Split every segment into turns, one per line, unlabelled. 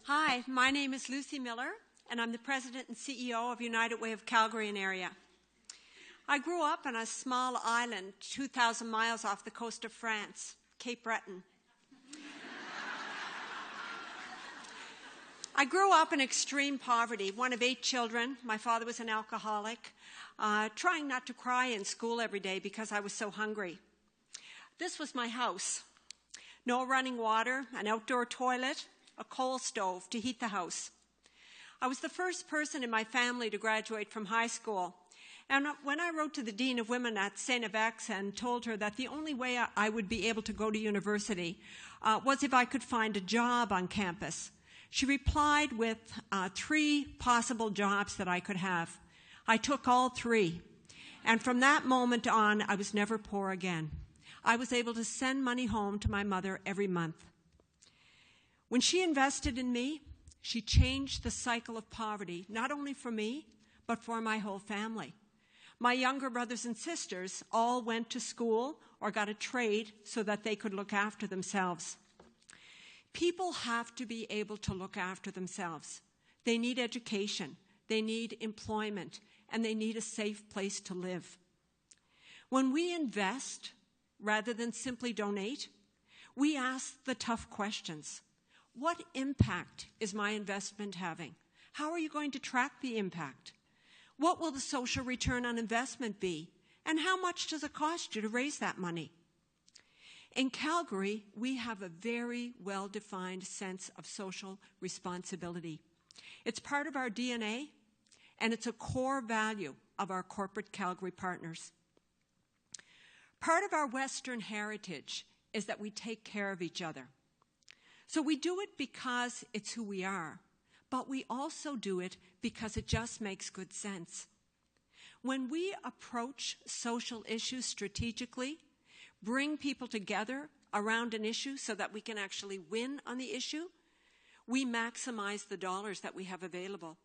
Hi, my name is Lucy Miller, and I'm the President and CEO of United Way of Calgary and area. I grew up on a small island 2,000 miles off the coast of France, Cape Breton. I grew up in extreme poverty, one of 8 children. My father was an alcoholic, trying not to cry in school every day because I was so hungry. This was my house. No running water, an outdoor toilet, a coal stove to heat the house. I was the first person in my family to graduate from high school. And when I wrote to the Dean of Women at St. Yves and told her that the only way I would be able to go to university was if I could find a job on campus, she replied with 3 possible jobs that I could have. I took all 3. And from that moment on, I was never poor again. I was able to send money home to my mother every month. When she invested in me, she changed the cycle of poverty, not only for me, but for my whole family. My younger brothers and sisters all went to school or got a trade so that they could look after themselves. People have to be able to look after themselves. They need education, they need employment, and they need a safe place to live. When we invest, rather than simply donate, we ask the tough questions. What impact is my investment having? How are you going to track the impact? What will the social return on investment be? And how much does it cost you to raise that money? In Calgary, we have a very well-defined sense of social responsibility. It's part of our DNA, and it's a core value of our corporate Calgary partners. Part of our Western heritage is that we take care of each other. So we do it because it's who we are, but we also do it because it just makes good sense. When we approach social issues strategically, bring people together around an issue so that we can actually win on the issue, we maximize the dollars that we have available.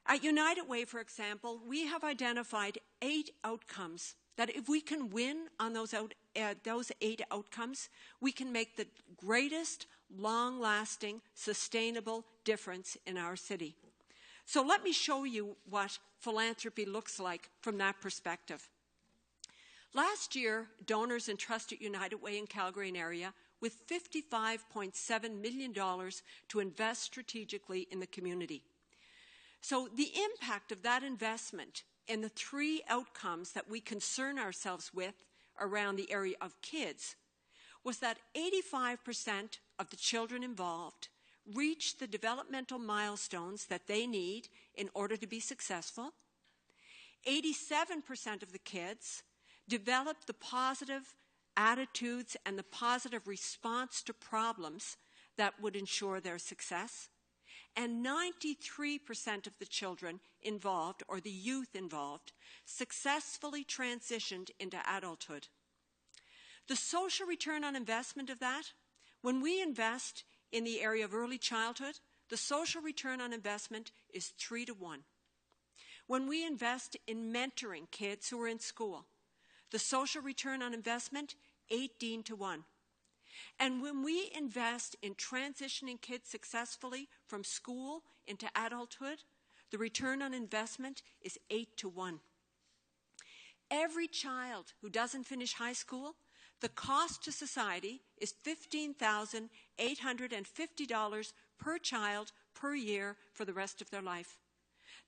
At United Way, for example, we have identified 8 outcomes that if we can win on those 8 outcomes, we can make the greatest, long-lasting, sustainable difference in our city. So let me show you what philanthropy looks like from that perspective. Last year, donors entrusted United Way in Calgary and area with $55.7 million to invest strategically in the community. So the impact of that investment in the 3 outcomes that we concern ourselves with around the area of kids was that 85% of the children involved reached the developmental milestones that they need in order to be successful. 87% of the kids developed the positive attitudes and the positive response to problems that would ensure their success. And 93% of the children involved, or the youth involved, successfully transitioned into adulthood. The social return on investment of that, when we invest in the area of early childhood, the social return on investment is 3 to 1. When we invest in mentoring kids who are in school, the social return on investment, 18 to 1. And when we invest in transitioning kids successfully from school into adulthood, the return on investment is 8 to 1. Every child who doesn't finish high school, the cost to society is $15,850 per child per year for the rest of their life.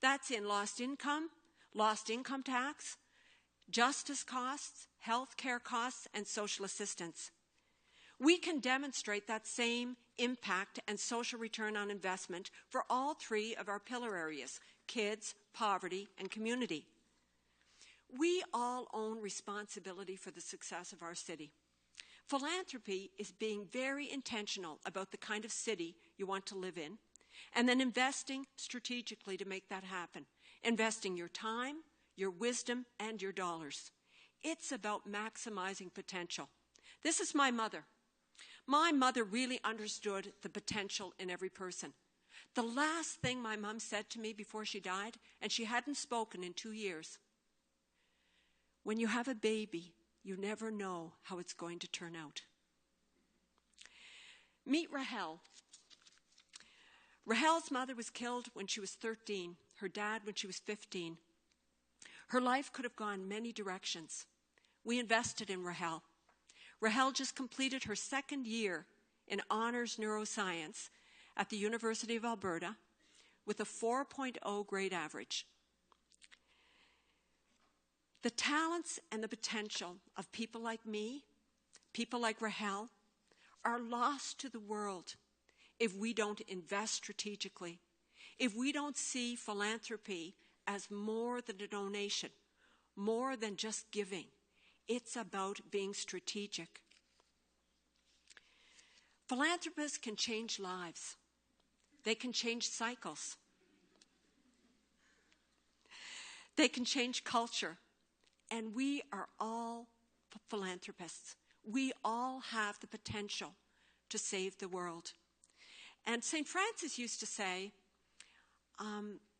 That's in lost income tax, justice costs, health care costs, and social assistance. We can demonstrate that same impact and social return on investment for all 3 of our pillar areas: kids, poverty, and community. We all own responsibility for the success of our city. Philanthropy is being very intentional about the kind of city you want to live in, and then investing strategically to make that happen. Investing your time, your wisdom, and your dollars. It's about maximizing potential. This is my mother. My mother really understood the potential in every person. The last thing my mom said to me before she died, and she hadn't spoken in 2 years, when you have a baby, you never know how it's going to turn out. Meet Rahel. Rahel's mother was killed when she was 13, her dad when she was 15. Her life could have gone many directions. We invested in Rahel. Rahel just completed her second year in honors neuroscience at the University of Alberta with a 4.0 grade average. The talents and the potential of people like me, people like Rahel, are lost to the world if we don't invest strategically, if we don't see philanthropy as more than a donation, more than just giving. It's about being strategic. Philanthropists can change lives. They can change cycles. They can change culture. And we are all philanthropists. We all have the potential to save the world. And St. Francis used to say,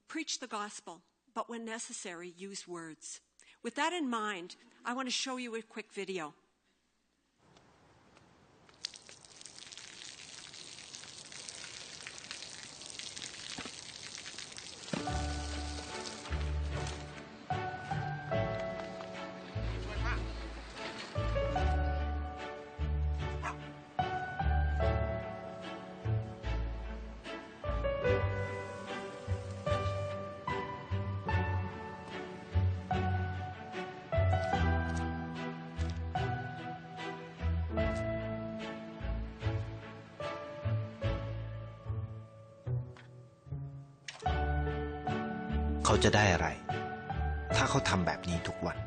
preach the gospel, but when necessary, use words. With that in mind, I want to show you a quick video.
เขาจะได้อะไรถ้าเขาทำแบบนี้ทุกวัน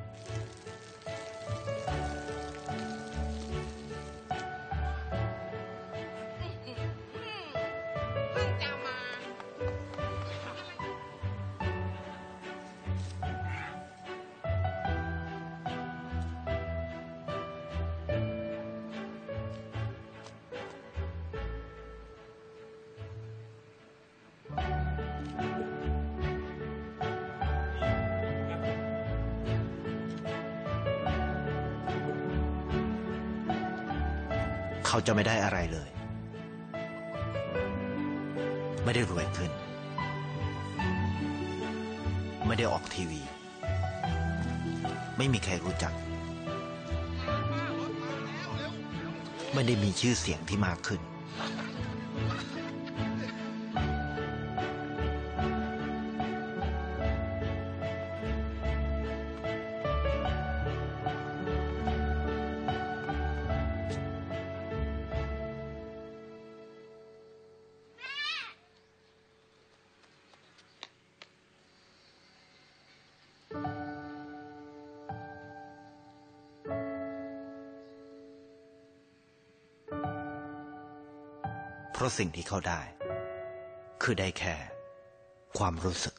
เขาจะไม่ได้อะไรเลยไม่ได้รวยขึ้นไม่ได้ออกทีวีไม่มีใครรู้จักไม่ได้มีชื่อเสียงที่มากขึ้นเพราะสิ่งที่เขาได้คือได้แค่ความรู้สึก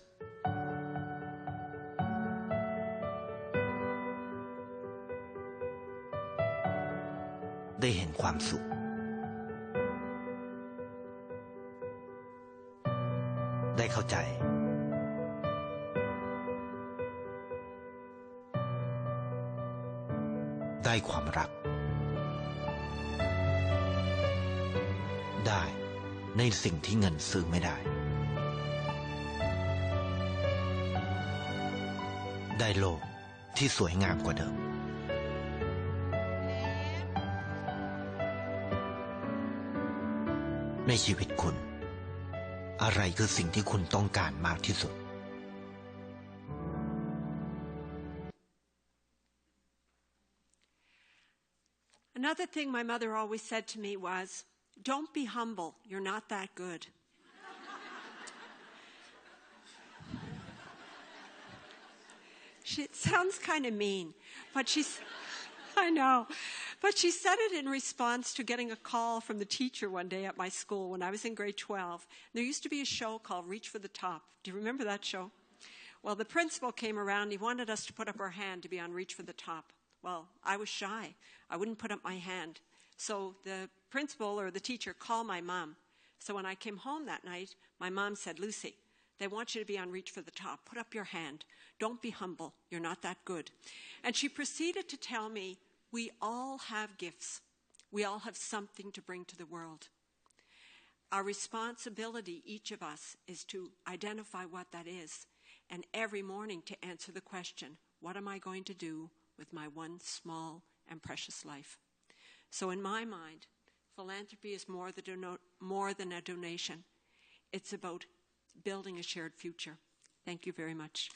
ได้เห็นความสุขได้เข้าใจได้ความรักได้ในสิ่งที่เงินซื้อไม่ได้ได้โลกที่สวยงามกว่าเดิมในชีวิตคุณอะไรคือสิ่งที่คุณต้องการมากที่สุด
Another thing my mother always said to me was, don't be humble. You're not that good. It sounds kind of mean, but I know. But she said it in response to getting a call from the teacher one day at my school when I was in grade 12. There used to be a show called Reach for the Top. Do you remember that show? Well, the principal came around. He wanted us to put up our hand to be on Reach for the Top. Well, I was shy. I wouldn't put up my hand. So the principal or the teacher called my mom So when I came home that night, my mom said, Lucy, they want you to be on Reach for the Top. Put up your hand. Don't be humble. You're not that good. And she proceeded to tell me, we all have gifts. We all have something to bring to the world. Our responsibility, each of us, is to identify what that is, and every morning to answer the question, what am I going to do with my one small and precious life? So in my mind, philanthropy is more than a donation. It's about building a shared future. Thank you very much.